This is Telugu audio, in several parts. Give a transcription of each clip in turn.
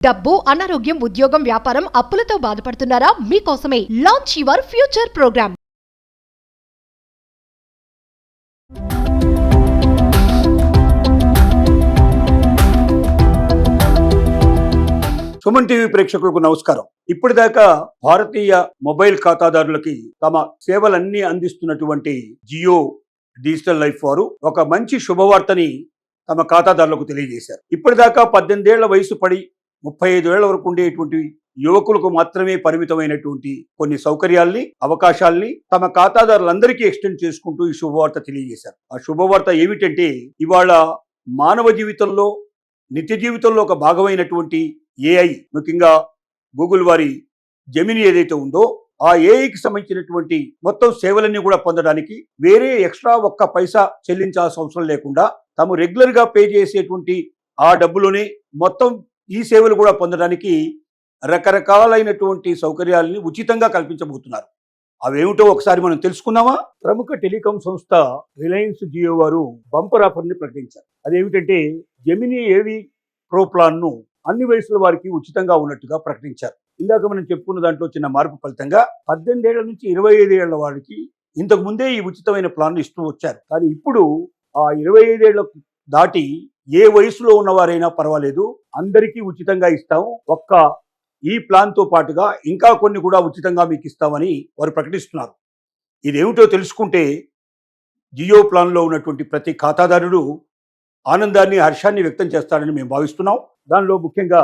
డబ్బు, అనారోగ్యం, ఉద్యోగం, వ్యాపారం, అప్పులతో బాధపడుతున్నారా? మీకోసమే launch your future programme. Suman TV ప్రేక్షకులకు నమస్కారం. ఇప్పటిదాకా భారతీయ మొబైల్ ఖాతాదారులకి తమ సేవలన్నీ అందిస్తున్నటువంటి జియో డిజిటల్ లైఫ్ వారు ఒక మంచి శుభవార్తని తమ ఖాతాదారులకు తెలియజేశారు. ఇప్పటిదాకా 18 ఏళ్ల వయసు పడి 35 ఏళ్ల వరకు ఉండేటువంటి యువకులకు మాత్రమే పరిమితమైనటువంటి కొన్ని సౌకర్యాల్ని, అవకాశాల్ని తమ ఖాతాదారులందరికీ ఎక్స్టెండ్ చేసుకుంటూ ఈ శుభవార్త తెలియజేశారు. ఆ శుభవార్త ఏమిటంటే, ఇవాళ మానవ జీవితంలో, నిత్య జీవితంలో ఒక భాగమైనటువంటి ఏఐ, ముఖ్యంగా గూగుల్ వారి జెమిని ఏదైతే ఉందో ఆ ఏఐకి సంబంధించినటువంటి మొత్తం సేవలన్నీ కూడా పొందడానికి వేరే ఎక్స్ట్రా ఒక్క పైసా చెల్లించాల్సిన అవసరం లేకుండా తాము రెగ్యులర్ గా పే చేసేటువంటి ఆ డబ్బులోనే మొత్తం ఈ సేవలు కూడా పొందడానికి రకరకాలైనటువంటి సౌకర్యాలని ఉచితంగా కల్పించబోతున్నారు. అవేమిటో ఒకసారి మనం తెలుసుకుందామా? ప్రముఖ టెలికాం సంస్థ రిలయన్స్ జియో వారు బంపర్ ఆఫర్ ని ప్రకటించారు. అదేమిటంటే, జెమిని ఏవి ప్రో ప్లాన్ ను అన్ని వయసుల వారికి ఉచితంగా ఉన్నట్టుగా ప్రకటించారు. ఇందాక మనం చెప్పుకున్న దాంట్లో చిన్న మార్పు ఫలితంగా 18 ఏళ్ల నుంచి 25 ఏళ్ల వారికి ఇంతకు ముందే ఈ ఉచితమైన ప్లాన్ ఇస్తూ వచ్చారు. కానీ ఇప్పుడు ఆ 25 ఏళ్లకు దాటి ఏ వయసులో ఉన్నవారైనా పర్వాలేదు, అందరికీ ఉచితంగా ఇస్తాం. ఒక్క ఈ ప్లాన్ తో పాటుగా ఇంకా కొన్ని కూడా ఉచితంగా మీకు ఇస్తామని వారు ప్రకటిస్తున్నారు. ఇదేమిటో తెలుసుకుంటే జియో ప్లాన్ లో ఉన్నటువంటి ప్రతి ఖాతాదారుడు ఆనందాన్ని, హర్షాన్ని వ్యక్తం చేస్తాడని మేము భావిస్తున్నాం. దానిలో ముఖ్యంగా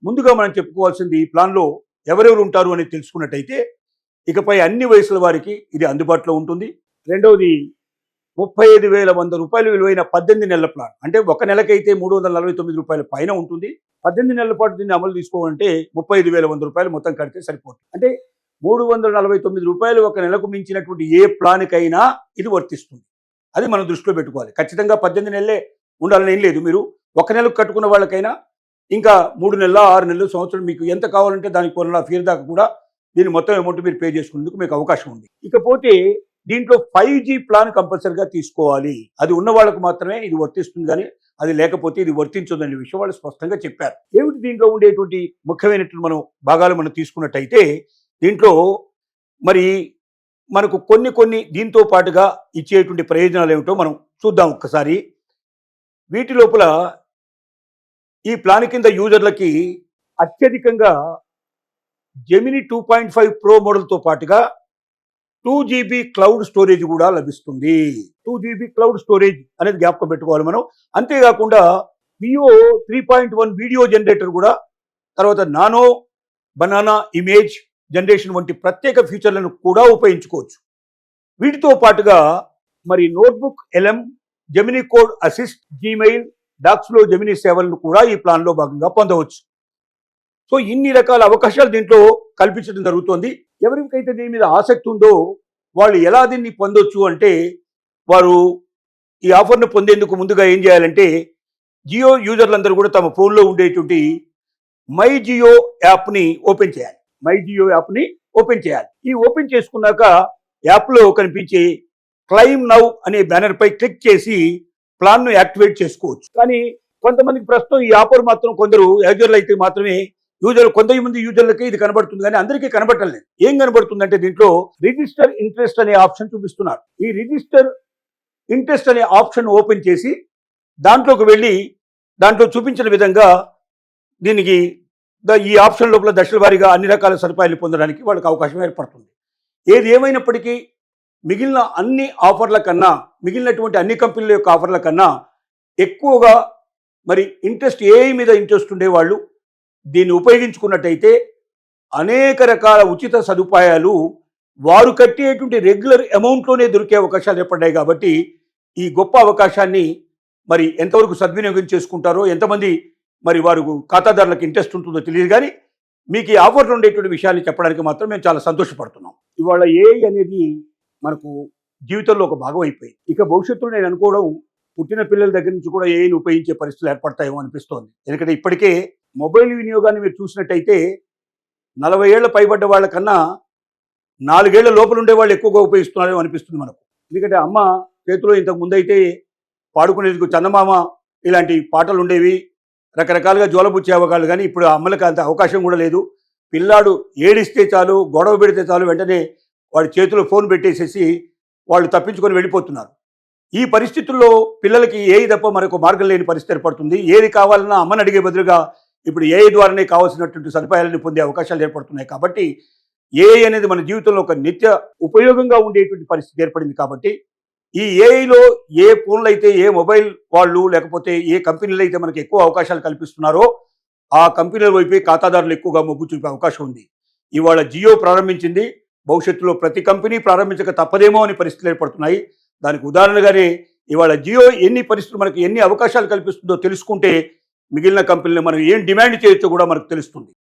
ముందుగా మనం చెప్పుకోవాల్సింది, ఈ ప్లాన్లో ఎవరెవరు ఉంటారు అని తెలుసుకున్నట్టయితే ఇకపై అన్ని వయసుల వారికి ఇది అందుబాటులో ఉంటుంది. రెండవది, 35,100 రూపాయలు విలువైన 18 నెలల ప్లాన్. అంటే ఒక నెలకైతే 349 రూపాయల పైన ఉంటుంది. 18 నెలల పాటు దీన్ని అమలు తీసుకోవాలంటే 35,100 రూపాయలు మొత్తం కడితే సరిపోతుంది. అంటే 349 రూపాయలు ఒక నెలకు మించినటువంటి ఏ ప్లాన్కైనా ఇది వర్తిస్తుంది. అది మనం దృష్టిలో పెట్టుకోవాలి. ఖచ్చితంగా 18 నెలలే ఉండాలని ఏం లేదు. మీరు ఒక నెలకు కట్టుకున్న వాళ్ళకైనా ఇంకా 3 నెలల, 6 నెలలు, సంవత్సరం మీకు ఎంత కావాలంటే దానికి 1.5 దాకా కూడా దీని మొత్తం అమౌంట్ మీరు పే చేసుకునేందుకు మీకు అవకాశం ఉంది. ఇకపోతే దీంట్లో 5G ప్లాన్ కంపల్సరిగా తీసుకోవాలి. అది ఉన్న వాళ్ళకు మాత్రమే ఇది వర్తిస్తుంది, కానీ అది లేకపోతే ఇది వర్తించదనే విషయం వాళ్ళు స్పష్టంగా చెప్పారు. ఏమిటి దీంట్లో ఉండేటువంటి ముఖ్యమైనటువంటి భాగాలు మనం తీసుకున్నట్టయితే, దీంట్లో మరి మనకు కొన్ని దీంతో పాటుగా ఇచ్చేటువంటి ప్రయోజనాలు ఏమిటో మనం చూద్దాం ఒక్కసారి. వీటి లోపల ఈ ప్లాన్ కింద యూజర్లకి అత్యధికంగా జెమిని 2.5 ప్రో మోడల్తో పాటుగా 2GB క్లౌడ్ స్టోరేజ్ కూడా లభిస్తుంది. 2GB క్లౌడ్ స్టోరేజ్ అనేది జ్ఞాపకం పెట్టుకోవాలి మనం. అంతేకాకుండా వియో 3.1 వీడియో జనరేటర్ కూడా, తర్వాత నానో బనానా ఇమేజ్ జనరేషన్ వంటి ప్రత్యేక ఫీచర్లను కూడా ఉపయోగించుకోవచ్చు. వీటితో పాటుగా మరి notebook LM, Gemini code assist, Gmail, డాక్స్లో జెమిని సేవలను కూడా ఈ ప్లాన్లో భాగంగా పొందవచ్చు. సో ఇన్ని రకాల అవకాశాలు దీంట్లో కల్పించడం జరుగుతోంది. ఎవరికైతే దీని మీద ఆసక్తి ఉందో వాళ్ళు ఎలా దీన్ని పొందొచ్చు అంటే, వారు ఈ ఆఫర్ను పొందేందుకు ముందుగా ఏం చేయాలంటే, జియో యూజర్లందరూ కూడా తమ ఫోన్లో ఉండేటువంటి మై జియో యాప్ని ఓపెన్ చేయాలి. మై జియో యాప్ని ఓపెన్ చేయాలి. ఈ ఓపెన్ చేసుకున్నాక యాప్లో కనిపించే క్లైమ్ నౌ అనే బ్యానర్ పై క్లిక్ చేసి ప్లాన్ను యాక్టివేట్ చేసుకోవచ్చు. కానీ కొంతమందికి ప్రస్తుతం ఈ ఆఫర్ మాత్రం కొందరు యూజర్లు అయితే మాత్రమే కొంతమంది యూజర్లకి ఇది కనబడుతుంది, కానీ అందరికీ కనబడలేదు. ఏం కనబడుతుందంటే, దీంట్లో రిజిస్టర్ ఇంట్రెస్ట్ అనే ఆప్షన్ చూపిస్తున్నారు. ఈ రిజిస్టర్ ఇంట్రెస్ట్ అనే ఆప్షన్ ఓపెన్ చేసి దాంట్లోకి వెళ్ళి దాంట్లో చూపించిన విధంగా దీనికి ఈ ఆప్షన్ లోపల దశల వారీగా అన్ని రకాల సదుపాయాలు పొందడానికి వాళ్ళకి అవకాశం ఏర్పడుతుంది. ఏది ఏమైనప్పటికీ మిగిలిన అన్ని ఆఫర్ల కన్నా, మిగిలినటువంటి అన్ని కంపెనీల యొక్క ఆఫర్ల కన్నా ఎక్కువగా మరి ఇంట్రెస్ట్ ఏఐ మీద ఇంట్రెస్ట్ ఉండేవాళ్ళు దీన్ని ఉపయోగించుకున్నట్టయితే అనేక రకాల ఉచిత సదుపాయాలు వారు కట్టేటువంటి రెగ్యులర్ అమౌంట్లోనే దొరికే అవకాశాలు ఏర్పడ్డాయి. కాబట్టి ఈ గొప్ప అవకాశాన్ని మరి ఎంతవరకు సద్వినియోగం చేసుకుంటారో, ఎంతమంది మరి వారు ఖాతాదారులకు ఇంట్రెస్ట్ ఉంటుందో తెలియదు, కానీ మీకు ఈ ఆఫర్లో ఉండేటువంటి విషయాన్ని చెప్పడానికి మాత్రం మేము చాలా సంతోషపడుతున్నాం. ఇవాళ ఏఐ అనేది మనకు జీవితంలో ఒక భాగం అయిపోయింది. ఇక భవిష్యత్తులో నేను అనుకోవడం, పుట్టిన పిల్లల దగ్గర నుంచి కూడా ఏఐని ఉపయోగించే పరిస్థితులు ఏర్పడతాయేమో అనిపిస్తోంది. ఎందుకంటే ఇప్పటికే మొబైల్ వినియోగాన్ని మీరు చూసినట్టయితే 40 ఏళ్ల పైబడ్డ వాళ్ళకన్నా 4 ఏళ్ల లోపల ఉండే వాళ్ళు ఎక్కువగా ఉపయోగిస్తున్నారేమో అనిపిస్తుంది మనకు. ఎందుకంటే అమ్మ చేతిలో ఇంతకు ముందు అయితే పాడుకునేందుకు చందమామ ఇలాంటి పాటలు ఉండేవి, రకరకాలుగా జోలబుచ్చే అవకాశాలు, కానీ ఇప్పుడు ఆ అమ్మలకి అంత అవకాశం కూడా లేదు. పిల్లాడు ఏడిస్తే చాలు, గొడవ పెడితే చాలు, వెంటనే వాడి చేతిలో ఫోన్ పెట్టేసేసి వాళ్ళు తప్పించుకొని వెళ్ళిపోతున్నారు. ఈ పరిస్థితుల్లో పిల్లలకి ఏఐ తప్ప మరొక మార్గం లేని పరిస్థితి ఏర్పడుతుంది. ఏది కావాలన్నా అమ్మని అడిగే బదులుగా ఇప్పుడు ఏఐ ద్వారానే కావాల్సినటువంటి సదుపాయాలను పొందే అవకాశాలు ఏర్పడుతున్నాయి. కాబట్టి ఏఐ అనేది మన జీవితంలో ఒక నిత్య ఉపయోగంగా ఉండేటువంటి పరిస్థితి ఏర్పడింది. కాబట్టి ఈ ఏఐలో ఏ ఫోన్లు అయితే, ఏ మొబైల్ వాళ్ళు లేకపోతే ఏ కంపెనీలు అయితే మనకి ఎక్కువ అవకాశాలు కల్పిస్తున్నారో ఆ కంపెనీల వైపే ఖాతాదారులు ఎక్కువగా మొగ్గు చూపే అవకాశం ఉంది. ఇవాళ జియో ప్రారంభించింది, భవిష్యత్తులో ప్రతి కంపెనీ ప్రారంభించక తప్పదేమో అని పరిస్థితులు ఏర్పడుతున్నాయి. దానికి ఉదాహరణగానే ఇవాళ జియో ఎన్ని పరిస్థితులు మనకి ఎన్ని అవకాశాలు కల్పిస్తుందో తెలుసుకుంటే మిగిలిన కంపెనీలు మనం ఏం డిమాండ్ చేయొచ్చో కూడా మనకు తెలుస్తుంది.